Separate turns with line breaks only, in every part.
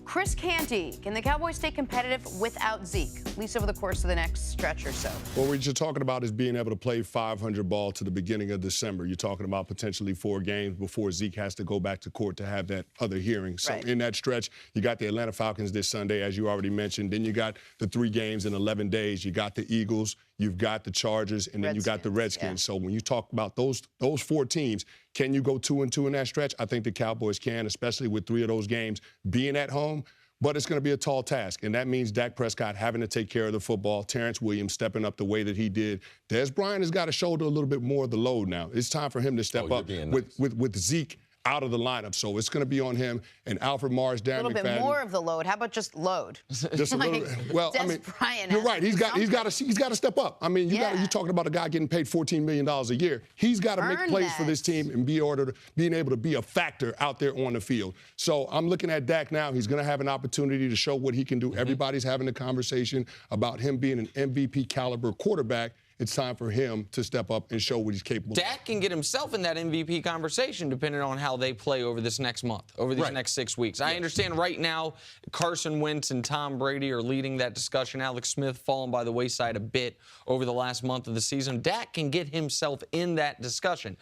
Cris Canty, can the Cowboys stay competitive without Zeke, at least over the course of the next stretch or so?
Well, what you're talking about is being able to play 500 ball to the beginning of December. You're talking about potentially 4 games before Zeke has to go back to court to have that other hearing. So
right.
In that stretch, you got the Atlanta Falcons this Sunday, as you already mentioned. Then you got the 3 games in 11 days. You got the Eagles, you've got the Chargers, and then you got the Redskins. Yeah. So when you talk about those 4 teams, can you go 2-2 in that stretch? I think the Cowboys can, especially with 3 of those games being at home. But it's going to be a tall task, and that means Dak Prescott having to take care of the football, Terrence Williams stepping up the way that he did. Dez Bryant has got to shoulder a little bit more of the load now. It's time for him to step up with Zeke out of the lineup. So it's going to be on him and Alfred Morris, Darren McFadden.
A little bit more of the load. How about just load?
Just a little bit. Well, I mean,
Bryant
you're right. He's got to step up. I mean, you're talking about a guy getting paid $14 million a year. He's got to make plays for this team and being able to be a factor out there on the field. So I'm looking at Dak now. He's going to have an opportunity to show what he can do. Everybody's having a conversation about him being an MVP caliber quarterback. It's time for him to step up and show what he's capable of.
Dak can get himself in that MVP conversation depending on how they play over this next month, over these next 6 weeks. I understand right now Carson Wentz and Tom Brady are leading that discussion. Alex Smith fallen by the wayside a bit over the last month of the season. Dak can get himself in that discussion.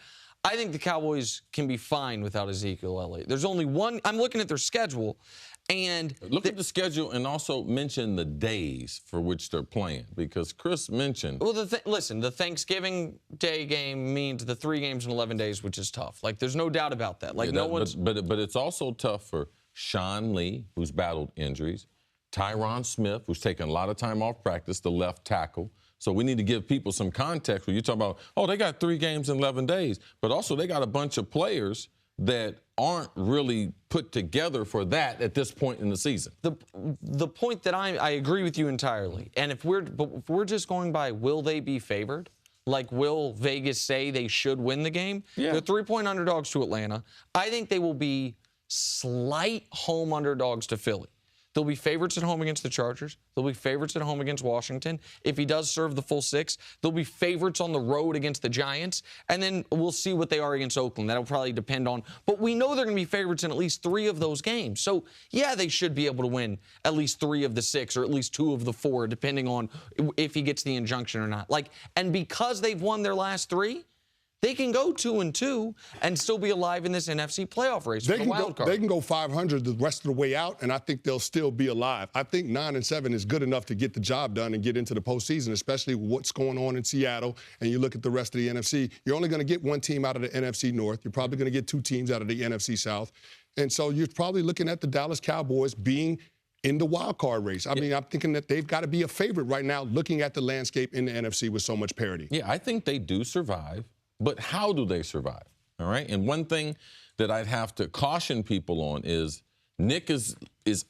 I think the Cowboys can be fine without Ezekiel Elliott. There's only one. I'm looking at their schedule. And
look at the schedule and also mention the days for which they're playing, because Cris mentioned.
Well, listen, the Thanksgiving Day game means the 3 games in 11 days, which is tough. Like, there's no doubt about that. Like, no one's.
But it's also tough for Sean Lee, who's battled injuries, Tyron Smith, who's taken a lot of time off practice, the left tackle. So we need to give people some context when you're talking about, oh, they got 3 games in 11 days, but also they got a bunch of players that aren't really put together for that at this point in the season.
The point that I agree with you entirely. And if we're just going by will they be favored? Like, will Vegas say they should win the game?
Yeah.
They're 3-point underdogs to Atlanta. I think they will be slight home underdogs to Philly. They'll be favorites at home against the Chargers. They'll be favorites at home against Washington. If he does serve the full 6, they'll be favorites on the road against the Giants. And then we'll see what they are against Oakland. That'll probably depend on. But we know they're going to be favorites in at least 3 of those games. So, yeah, they should be able to win at least 3 of the 6 or at least 2 of the 4, depending on if he gets the injunction or not. And because they've won their last 3, they can go 2-2 and still be alive in this NFC playoff race for the wild card.
They can go 500 the rest of the way out, and I think they'll still be alive. I think 9-7 is good enough to get the job done and get into the postseason, especially what's going on in Seattle. And you look at the rest of the NFC, you're only going to get 1 team out of the NFC North. You're probably going to get 2 teams out of the NFC South. And so you're probably looking at the Dallas Cowboys being in the wild card race. I mean, I'm thinking that they've got to be a favorite right now, looking at the landscape in the NFC with so much parity.
Yeah, I think they do survive. But how do they survive? All right. And one thing that I'd have to caution people on is Nick is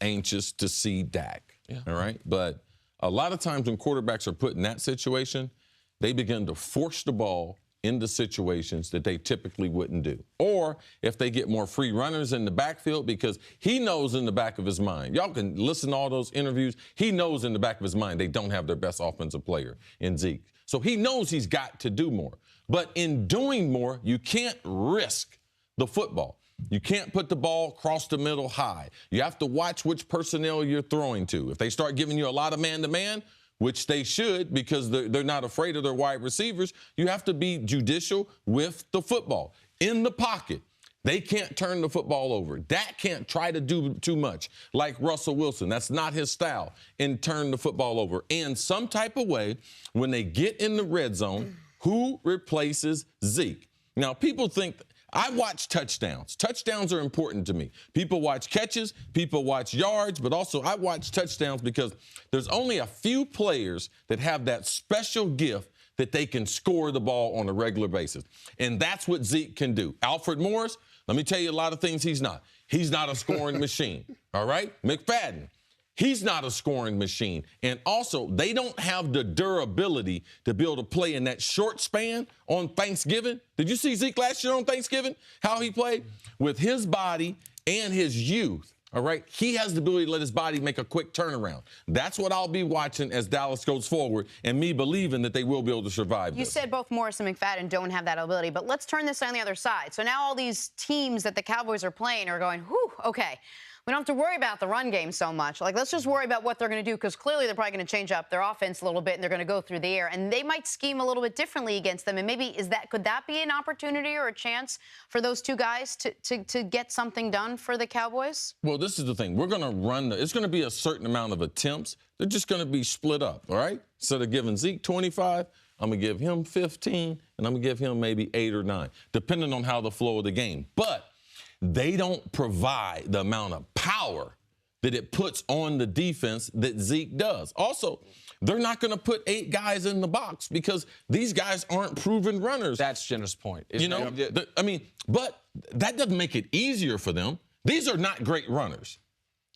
anxious to see Dak. Yeah. All right. But a lot of times when quarterbacks are put in that situation, they begin to force the ball into situations that they typically wouldn't do. Or if they get more free runners in the backfield, because he knows in the back of his mind, y'all can listen to all those interviews, he knows in the back of his mind they don't have their best offensive player in Zeke. So he knows he's got to do more. But in doing more, you can't risk the football. You can't put the ball across the middle high. You have to watch which personnel you're throwing to. If they start giving you a lot of man-to-man, which they should because they're not afraid of their wide receivers, you have to be judicial with the football. In the pocket, they can't turn the football over. Dak can't try to do too much like Russell Wilson. That's not his style, and turn the football over. And some type of way, when they get in the red zone, who replaces Zeke? Now, people think I watch touchdowns. Touchdowns are important to me. People watch catches, people watch yards, but also I watch touchdowns because there's only a few players that have that special gift that they can score the ball on a regular basis. And that's what Zeke can do. Alfred Morris, let me tell you a lot of things he's not. He's not a scoring machine, all right? McFadden, he's not a scoring machine. And also, they don't have the durability to be able to play in that short span on Thanksgiving. Did you see Zeke last year on Thanksgiving, how he played? With his body and his youth, all right? He has the ability to let his body make a quick turnaround. That's what I'll be watching as Dallas goes forward and me believing that they will be able to survive
You
this.
said both Morris and McFadden don't have that ability, but let's turn this on the other side. So now all these teams that the Cowboys are playing are going, whew, okay. we don't have to worry about the run game so much. Like, let's just worry about what they're going to do, because clearly they're probably going to change up their offense a little bit, and they're going to go through the air, and they might scheme a little bit differently against them. And maybe could that be an opportunity or a chance for those two guys to get something done for the Cowboys?
Well, this is the thing. We're going to run it's going to be a certain amount of attempts. They're just going to be split up, all right? Instead of giving Zeke 25, I'm going to give him 15, and I'm going to give him maybe 8 or 9, depending on how the flow of the game. But they don't provide the amount of power that it puts on the defense that Zeke does. Also, they're not going to put 8 guys in the box because these guys aren't proven runners.
That's Jenna's point.
You know, but that doesn't make it easier for them. These are not great runners.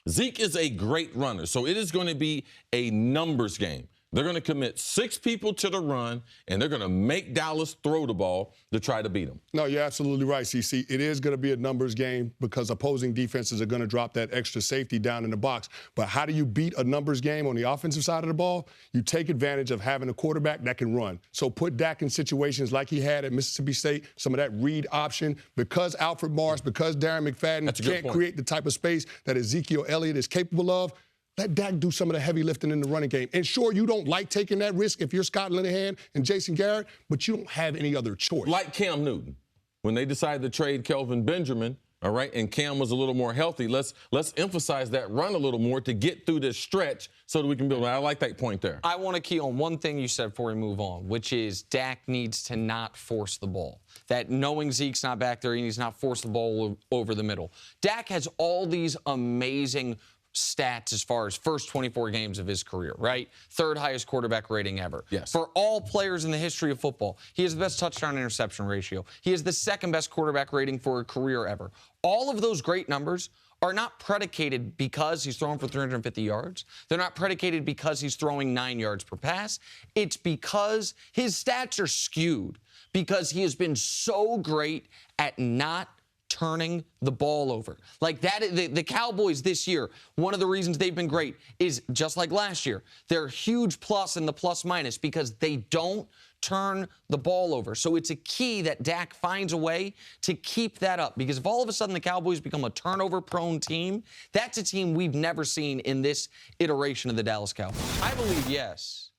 Zeke is a great runner, so it is going to be a numbers game. They're going to commit 6 people to the run, and they're going to make Dallas throw the ball to try to beat them.
No, you're absolutely right, CC. It is going to be a numbers game because opposing defenses are going to drop that extra safety down in the box. But how do you beat a numbers game on the offensive side of the ball? You take advantage of having a quarterback that can run. So put Dak in situations like he had at Mississippi State, some of that read option. Because Alfred Morris, because Darren McFadden can't create the type of space that Ezekiel Elliott is capable of, let Dak do some of the heavy lifting in the running game. And sure, you don't like taking that risk if you're Scott Linehan and Jason Garrett, but you don't have any other choice.
Like Cam Newton. When they decided to trade Kelvin Benjamin, all right, and Cam was a little more healthy, let's emphasize that run a little more to get through this stretch so that we can build. I like that point there.
I want to key on one thing you said before we move on, which is Dak needs to not force the ball. That knowing Zeke's not back there, he needs to not force the ball over the middle. Dak has all these amazing stats as far as first 24 games of his career, right? 3rd highest quarterback rating ever.
Yes.
For all players in the history of football, he has the best touchdown interception ratio. He has the 2nd best quarterback rating for a career ever. All of those great numbers are not predicated because he's throwing for 350 yards. They're not predicated because he's throwing 9 yards per pass. It's because his stats are skewed because he has been so great at not turning the ball over. Like that, the Cowboys this year, one of the reasons they've been great is just like last year. They're huge plus in the plus minus because they don't turn the ball over. So it's a key that Dak finds a way to keep that up, because if all of a sudden the Cowboys become a turnover-prone team, that's a team we've never seen in this iteration of the Dallas Cowboys. I believe, yes,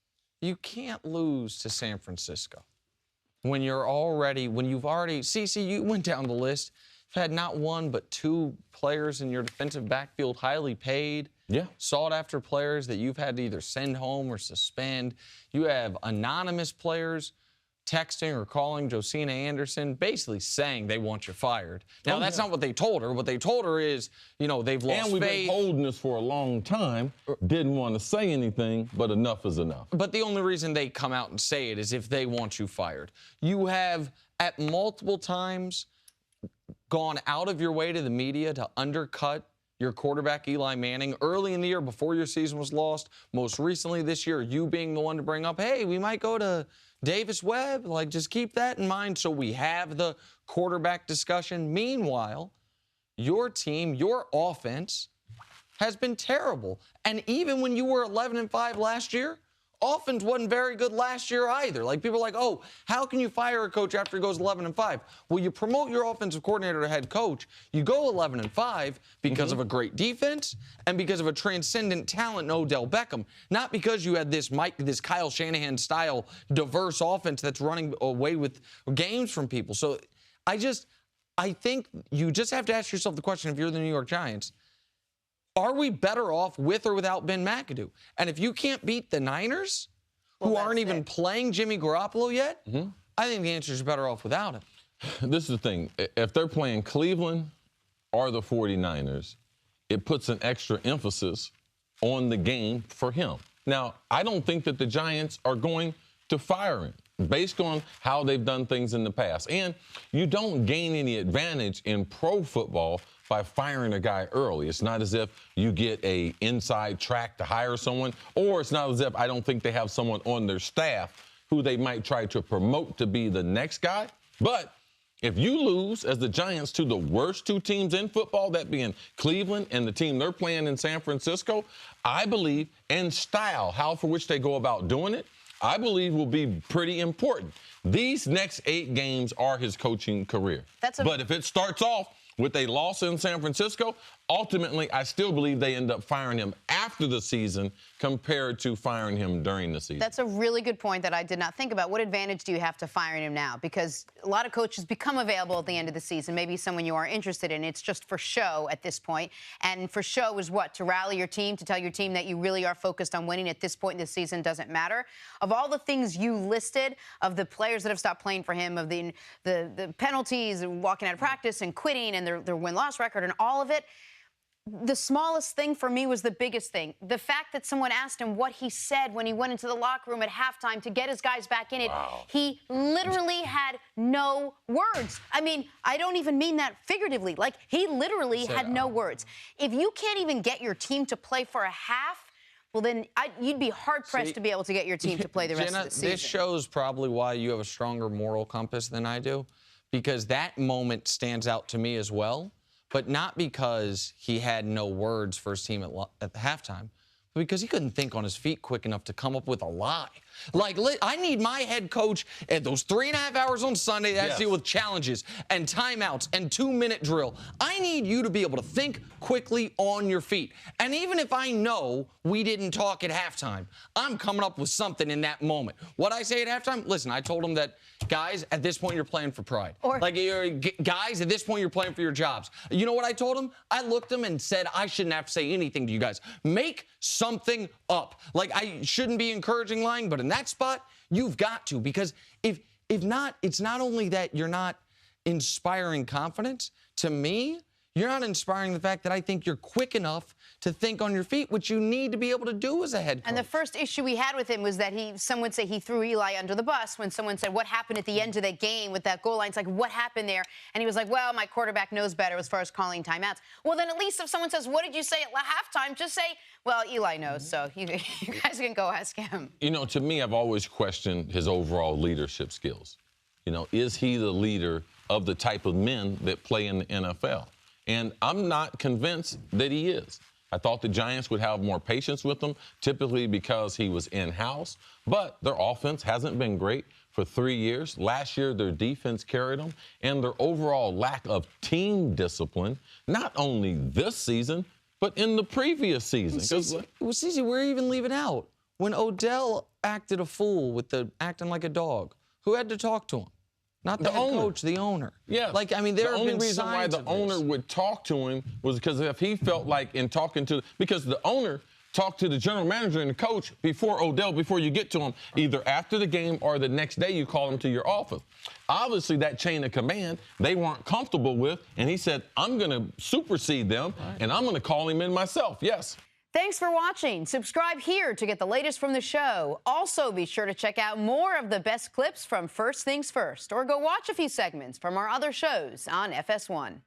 you can't lose to San Francisco when you've already, CC, you went down the list. You've had not 1 but 2 players in your defensive backfield highly paid, sought-after players that you've had to either send home or suspend. You have anonymous players texting or calling Josina Anderson, basically saying they want you fired. Now, that's not what they told her. What they told her is, they've lost faith.
And we've been holding this for a long time. Didn't want to say anything, but enough is enough.
But the only reason they come out and say it is if they want you fired. You have, at multiple times, gone out of your way to the media to undercut your quarterback, Eli Manning, early in the year before your season was lost. Most recently this year, you being the one to bring up, hey, we might go to Davis Webb. Like, just keep that in mind so we have the quarterback discussion. Meanwhile, your team, your offense has been terrible. And even when you were 11-5 last year, offense wasn't very good last year either. Like, people are like, oh, how can you fire a coach after he goes 11-5? Well, you promote your offensive coordinator to head coach. You go 11-5 because of a great defense and because of a transcendent talent in Odell Beckham, not because you had this Kyle Shanahan style diverse offense that's running away with games from people. So I think you just have to ask yourself the question, if you're the New York Giants, are we better off with or without Ben McAdoo? And if you can't beat the Niners, who aren't even playing Jimmy Garoppolo yet, I think the answer is better off without him.
This is the thing. If they're playing Cleveland or the 49ers, it puts an extra emphasis on the game for him. Now, I don't think that the Giants are going to fire him based on how they've done things in the past. And you don't gain any advantage in pro football by firing a guy early. It's not as if you get a inside track to hire someone, or it's not as if I don't think they have someone on their staff who they might try to promote to be the next guy. But if you lose as the Giants to the worst 2 teams in football, that being Cleveland and the team they're playing in San Francisco, I believe, and style, how for which they go about doing it, I believe will be pretty important. These next 8 games are his coaching career. But if it starts off with a loss in San Francisco, ultimately, I still believe they end up firing him after the season compared to firing him during the season.
That's a really good point that I did not think about. What advantage do you have to firing him now? Because a lot of coaches become available at the end of the season, maybe someone you are interested in. It's just for show at this point. And for show is what? To rally your team, to tell your team that you really are focused on winning at this point in the season doesn't matter. Of all the things you listed, of the players that have stopped playing for him, of the penalties, and walking out of practice and quitting and their win-loss record and all of it, the smallest thing for me was the biggest thing. The fact that someone asked him what he said when he went into the locker room at halftime to get his guys back in it. Wow. He literally had no words. I mean, I don't even mean that figuratively. Like, he literally had no words. If you can't even get your team to play for a half, well, then you'd be hard-pressed to be able to get your team to play the rest of the season.
This shows probably why you have a stronger moral compass than I do, because that moment stands out to me as well. But not because he had no words for his team at the halftime, but because he couldn't think on his feet quick enough to come up with a lie. Like, I need my head coach at those 3.5 hours on Sunday that has to deal with challenges and timeouts and 2-minute drill. I need you to be able to think quickly on your feet. And even if I know we didn't talk at halftime, I'm coming up with something in that moment. What I say at halftime? Listen, I told him that, guys, at this point, you're playing for pride. Guys, at this point, you're playing for your jobs. You know what I told him? I looked at him and said, I shouldn't have to say anything to you guys. Make something up. Like, I shouldn't be encouraging lying, but in that spot, you've got to, because if not, it's not only that you're not inspiring confidence. To me, you're not inspiring the fact that I think you're quick enough to think on your feet, which you need to be able to do as a head coach.
And the first issue we had with him was that some would say he threw Eli under the bus. When someone said, what happened at the end of that game with that goal line? It's like, what happened there? And he was like, well, my quarterback knows better as far as calling timeouts. Well, then at least if someone says, what did you say at halftime? Just say, well, Eli knows, so you guys can go ask him.
You know, to me, I've always questioned his overall leadership skills. You know, is he the leader of the type of men that play in the NFL? And I'm not convinced that he is. I thought the Giants would have more patience with him, typically because he was in-house. But their offense hasn't been great for 3 years. Last year, their defense carried them. And their overall lack of team discipline, not only this season, but in the previous season.
Cece, we're even leaving out when Odell acted a fool with acting like a dog. Who had to talk to him? Not the head coach, the owner.
Yeah.
Like, I mean, there have been
signs. The only reason why the owner would talk to him was because if he felt like in talking to, because the owner talked to the general manager and the coach before Odell, before you get to him, either after the game or the next day you call him to your office. Obviously, that chain of command they weren't comfortable with, and he said, I'm going to supersede them, and I'm going to call him in myself. Yes.
Thanks for watching. Subscribe here to get the latest from the show. Also, be sure to check out more of the best clips from First Things First, or go watch a few segments from our other shows on FS1.